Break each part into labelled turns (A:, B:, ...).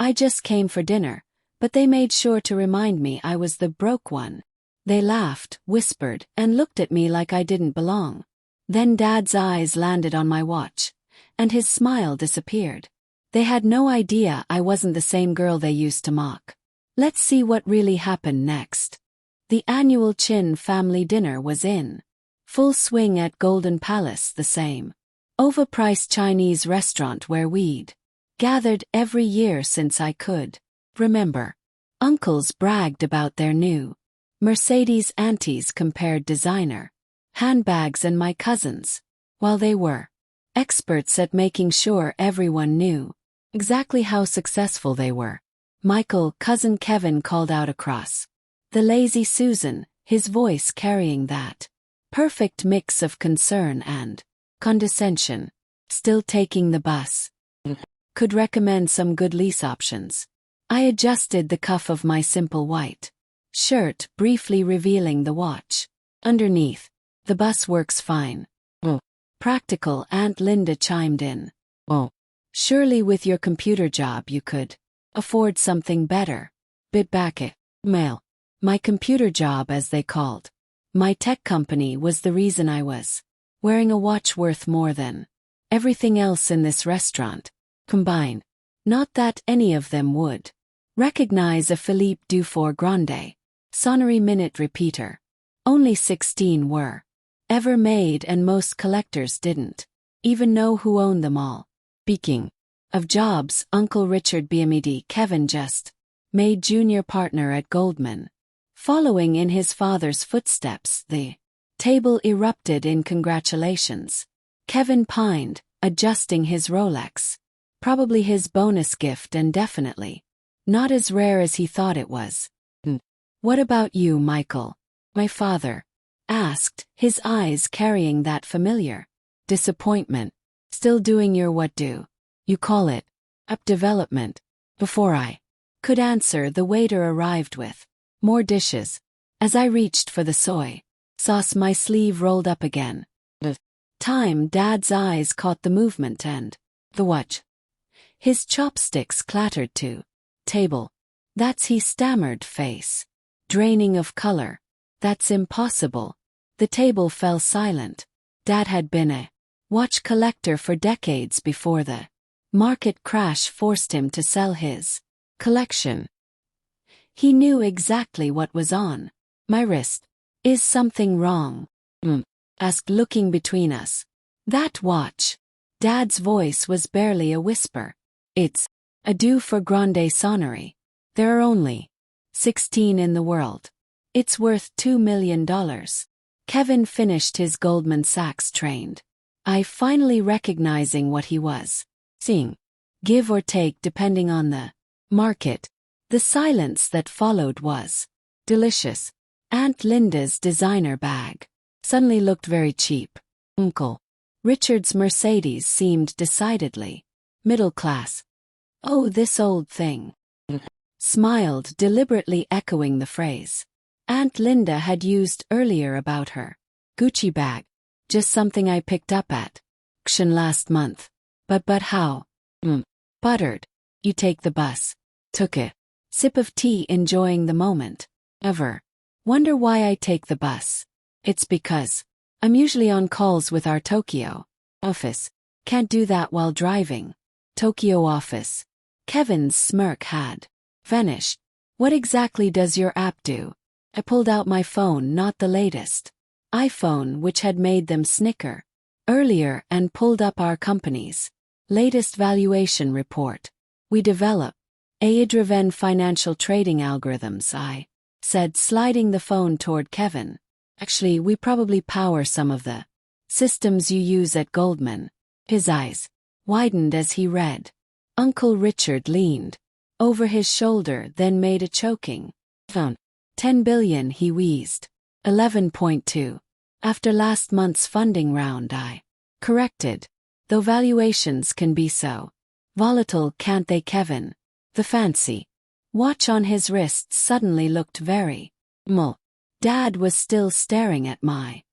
A: I just came for dinner, but they made sure to remind me I was the broke one. They laughed, whispered, and looked at me like I didn't belong. Then Dad's eyes landed on my watch, and his smile disappeared. They had no idea I wasn't the same girl they used to mock. Let's see what really happened next. The annual Chin family dinner was in full swing at Golden Palace, the same overpriced Chinese restaurant where we'd gathered every year since I could remember. Uncles bragged about their new Mercedes, aunties compared designer handbags, and my cousins, while they were experts at making sure everyone knew exactly how successful they were. Michael, cousin Kevin, called out across the lazy Susan, his voice carrying that perfect mix of concern and condescension. Still taking the bus? Could recommend some good lease options. I adjusted the cuff of my simple white shirt, briefly revealing the watch underneath. The bus works fine. Oh. Practical, Aunt Linda chimed in. Oh. Surely with your computer job you could afford something better. Bit back it. Mail. My computer job, as they called my tech company, was the reason I was wearing a watch worth more than everything else in this restaurant combined. Not that any of them would recognize a Philippe Dufour Grande sonnery minute repeater. Only 16 were ever made, and most collectors didn't even know who owned them all. Speaking of jobs, Uncle Richard BMED Kevin just made junior partner at Goldman. Following in his father's footsteps, the table erupted in congratulations. Kevin pined, adjusting his Rolex. Probably his bonus gift, and definitely not as rare as he thought it was. What about you, Michael? My father asked, his eyes carrying that familiar disappointment. Still doing your what do you call it? Up development. Before I could answer, the waiter arrived with more dishes. As I reached for the soy sauce, my sleeve rolled up again. Time. Dad's eyes caught the movement and the watch. His chopsticks clattered to table. That's, he stammered, face draining of color. That's impossible. The table fell silent. Dad had been a watch collector for decades before the market crash forced him to sell his collection. He knew exactly what was on my wrist. Is something wrong? Asked, looking between us. That watch. Dad's voice was barely a whisper. It's a Dufour Grande sonnery. There are only 16 in the world. It's worth $2 million. Kevin finished his Goldman Sachs trained. I finally recognizing what he was seeing. Give or take depending on the market. The silence that followed was delicious. Aunt Linda's designer bag suddenly looked very cheap. Uncle Richard's Mercedes seemed decidedly middle class. Oh, this old thing. Smiled, deliberately echoing the phrase Aunt Linda had used earlier about her Gucci bag. Just something I picked up at auction last month. But how? Buttered. You take the bus. Took it. Sip of tea, enjoying the moment. Ever wonder why I take the bus? It's because I'm usually on calls with our Tokyo office. Can't do that while driving. Tokyo office. Kevin's smirk had vanished. What exactly does your app do? I pulled out my phone, not the latest iPhone, which had made them snicker earlier, and pulled up our company's latest valuation report. We develop AI-driven financial trading algorithms, I said, sliding the phone toward Kevin. Actually, we probably power some of the systems you use at Goldman. His eyes widened as he read. Uncle Richard leaned over his shoulder, then made a choking sound. 10 billion, he wheezed. 11.2. After last month's funding round, I corrected. Though valuations can be so volatile, can't they, Kevin? The fancy watch on his wrist suddenly looked very mull. Dad was still staring at my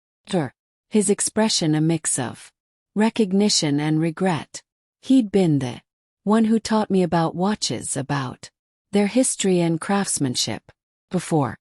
A: his expression a mix of recognition and regret. He'd been the One who taught me about watches, about their history and craftsmanship. Before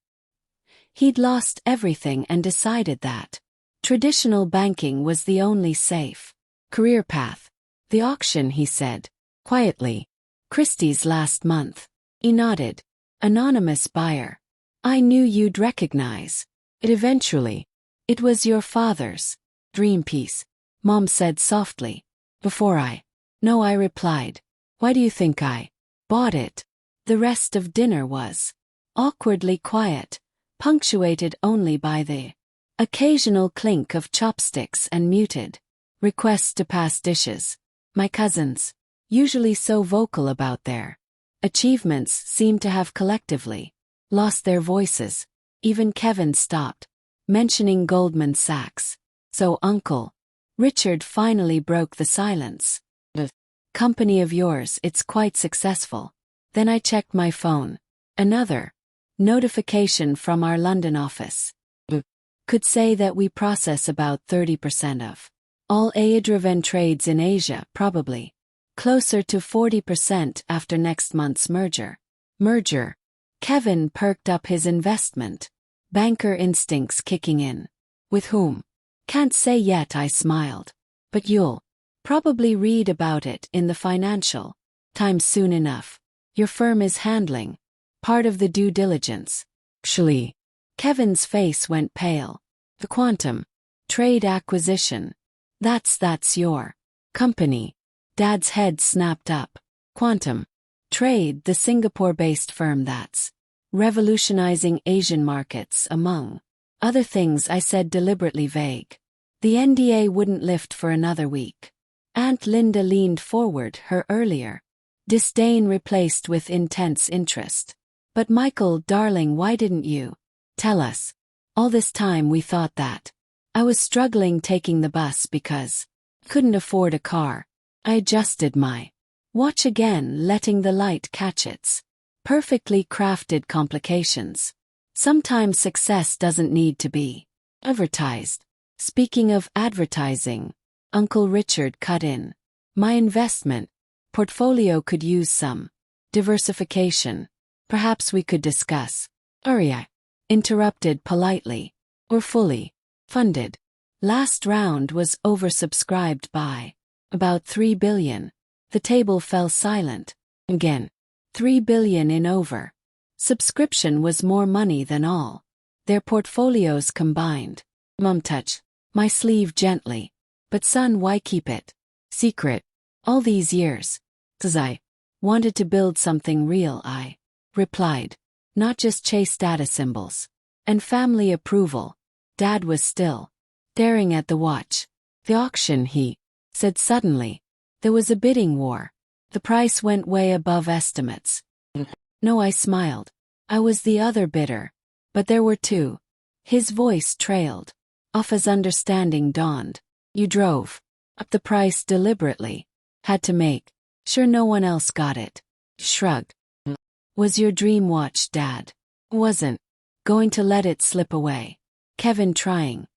A: he'd lost everything and decided that traditional banking was the only safe career path. The auction, he said, quietly. Christie's last month. He nodded. Anonymous buyer. I knew you'd recognize it eventually. It was your father's dream piece, Mom said softly. Before I. No, I replied. Why do you think I bought it? The rest of dinner was awkwardly quiet, punctuated only by the occasional clink of chopsticks and muted requests to pass dishes. My cousins, usually so vocal about their achievements, seemed to have collectively lost their voices. Even Kevin stopped mentioning Goldman Sachs. So Uncle Richard finally broke the silence. The company of yours, it's quite successful. Then I checked my phone. Another notification from our London office. Could say that we process about 30% of all AI-driven trades in Asia, probably closer to 40% after next month's merger. Kevin perked up his investment banker instincts kicking in. With whom? Can't say yet, I smiled. But you'll probably read about it in the Financial Times soon enough. Your firm is handling part of the due diligence. Actually, Kevin's face went pale. The quantum trade acquisition. That's your company. Dad's head snapped up. Quantum Trade, the Singapore-based firm that's revolutionizing Asian markets, among other things, I said, deliberately vague. The NDA wouldn't lift for another week. Aunt Linda leaned forward, her earlier disdain replaced with intense interest. But Michael, darling, why didn't you tell us? All this time we thought that I was struggling taking the bus because couldn't afford a car. I adjusted my watch again, letting the light catch its perfectly crafted complications. Sometimes success doesn't need to be advertised. Speaking of advertising, Uncle Richard cut in. My investment portfolio could use some diversification. Perhaps we could discuss. I interrupted politely. We're fully funded. Last round was oversubscribed by about $3 billion. The table fell silent. Again, $3 billion in over. Subscription was more money than all their portfolios combined. Mom touched my sleeve gently. But son, why keep it secret all these years? 'Cause I wanted to build something real, I replied. Not just chase data symbols and family approval. Dad was still staring at the watch. The auction, he said suddenly. There was a bidding war. The price went way above estimates. No, I smiled. I was the other bidder. But there were two. His voice trailed off as understanding dawned. You drove up the price deliberately. Had to make sure no one else got it. Shrugged. Was your dream watch, Dad. Wasn't going to let it slip away. Kevin, trying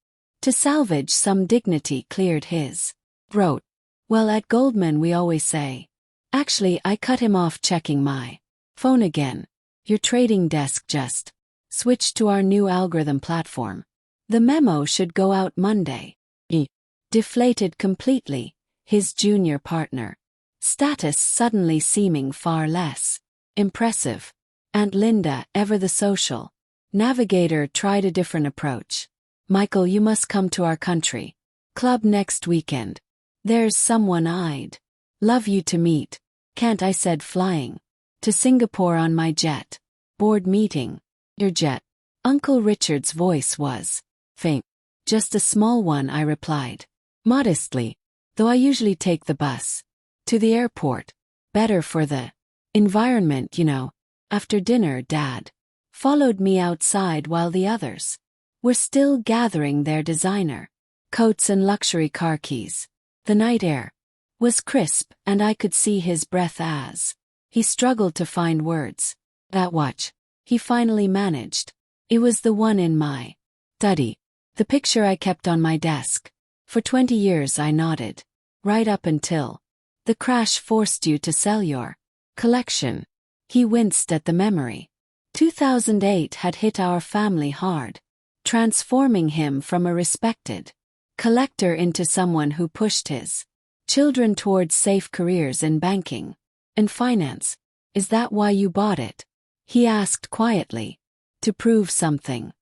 A: to salvage some dignity, cleared his throat. Well, at Goldman we always say. Actually, I cut him off, checking my phone again. Your trading desk just switched to our new algorithm platform. The memo should go out Monday. He deflated completely, his junior partner status suddenly seeming far less impressive. Aunt Linda, ever the social navigator, tried a different approach. Michael, you must come to our country club next weekend. There's someone I'd love you to meet. Can't, I said, flying to Singapore on my jet. Board meeting. Your jet? Uncle Richard's voice was faint. Just a small one, I replied modestly, though I usually take the bus to the airport. Better for the environment, you know. After dinner, Dad followed me outside while the others were still gathering their designer coats and luxury car keys. The night air was crisp, and I could see his breath as he struggled to find words. That watch, he finally managed. It was the one in my study, the picture I kept on my desk. For 20 years, I nodded. Right up until The crash forced you to sell your collection. He winced at the memory. 2008 had hit our family hard, transforming him from a respected collector into someone who pushed his children towards safe careers in banking and finance. Is that why you bought it? He asked quietly. To prove something.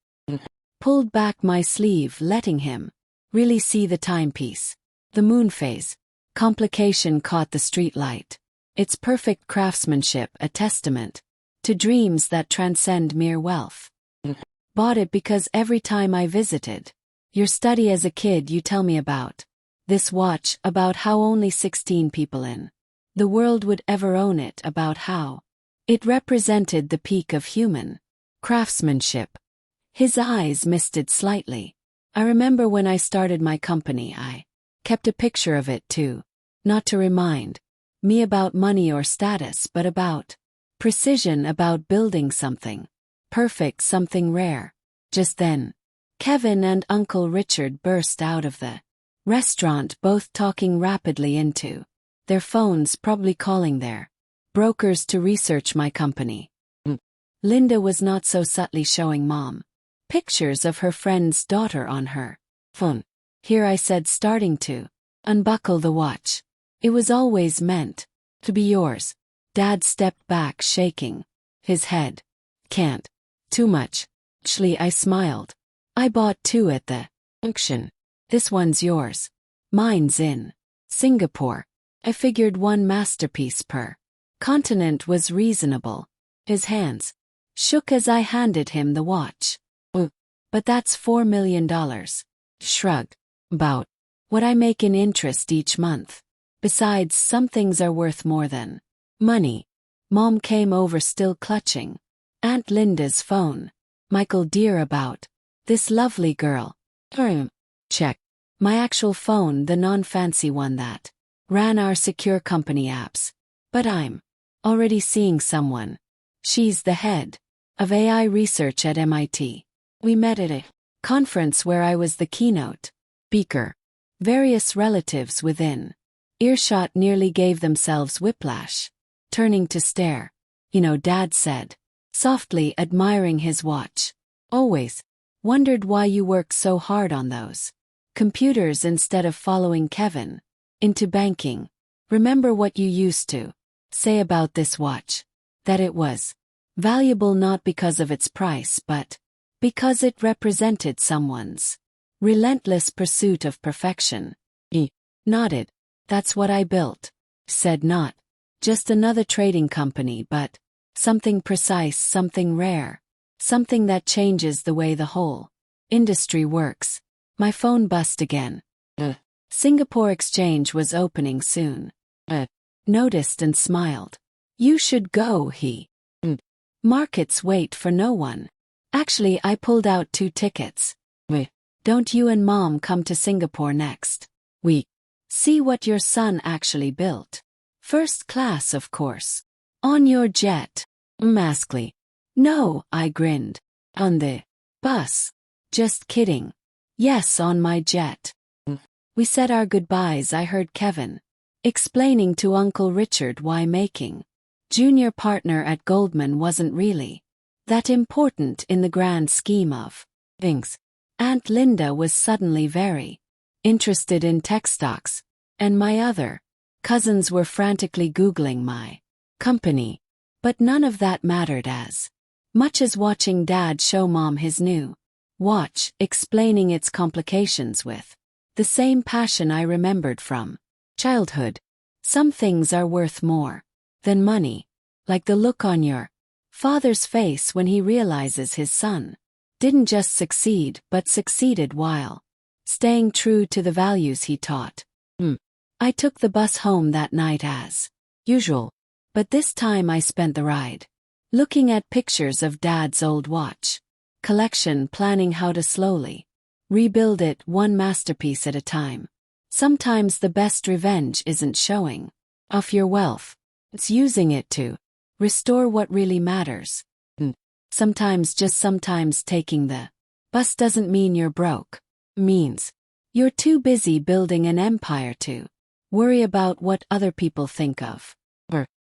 A: Pulled back my sleeve, letting him really see the timepiece. The moon phase. Complication caught the streetlight. Its perfect craftsmanship, a testament to dreams that transcend mere wealth. Bought it because every time I visited your study as a kid, you tell me about this watch, about how only 16 people in the world would ever own it, about how it represented the peak of human craftsmanship. His eyes misted slightly. I remember when I started my company, I kept a picture of it too. Not to remind me about money or status, but about precision, about building something perfect, something rare. Just then, Kevin and Uncle Richard burst out of the restaurant, both talking rapidly into their phones, probably calling their brokers to research my company. Linda was not so subtly showing Mom pictures of her friend's daughter on her phone. Here, I said, starting to unbuckle the watch. It was always meant to be yours. Dad stepped back, shaking his head. Can't. Too much. Actually, I smiled. I bought two at the auction. This one's yours. Mine's in Singapore. I figured one masterpiece per continent was reasonable. His hands shook as I handed him the watch. But that's $4 million. Shrugged. About what I make in interest each month. Besides, some things are worth more than money. Mom came over, still clutching Aunt Linda's phone. Michael, dear, about this lovely girl. Check. My actual phone, the non-fancy one that ran our secure company apps. But I'm already seeing someone. She's the head of AI research at MIT. We met at a conference where I was the keynote speaker. Various relatives within earshot nearly gave themselves whiplash, turning to stare. You know, Dad said, softly, admiring his watch. Always wondered why you work so hard on those computers instead of following Kevin into banking. Remember what you used to say about this watch? That it was valuable not because of its price, but because it represented someone's relentless pursuit of perfection. He nodded. That's what I built. Said, not just another trading company, but something precise, something rare, something that changes the way the whole industry works. My phone buzzed again. Singapore Exchange was opening soon. Noticed and smiled. You should go, he. Markets wait for no one. Actually, I pulled out 2 tickets. Don't you and Mom come to Singapore next week? See what your son actually built. First class, of course. On your jet. Maskly. No, I grinned. On the bus. Just kidding. Yes, on my jet. We said our goodbyes. I heard Kevin explaining to Uncle Richard why making junior partner at Goldman wasn't really that important in the grand scheme of things. Aunt Linda was suddenly very interested in tech stocks, and my other cousins were frantically Googling my company. But none of that mattered as much as watching Dad show Mom his new watch, explaining its complications with the same passion I remembered from childhood. Some things are worth more than money, like the look on your father's face when he realizes his son didn't just succeed, but succeeded while staying true to the values he taught. I took the bus home that night as usual, but this time I spent the ride looking at pictures of Dad's old watch collection, planning how to slowly rebuild it, one masterpiece at a time. Sometimes the best revenge isn't showing off your wealth, it's using it to restore what really matters. Sometimes, just sometimes, taking the bus doesn't mean you're broke. Means you're too busy building an empire to Worry about what other people think of.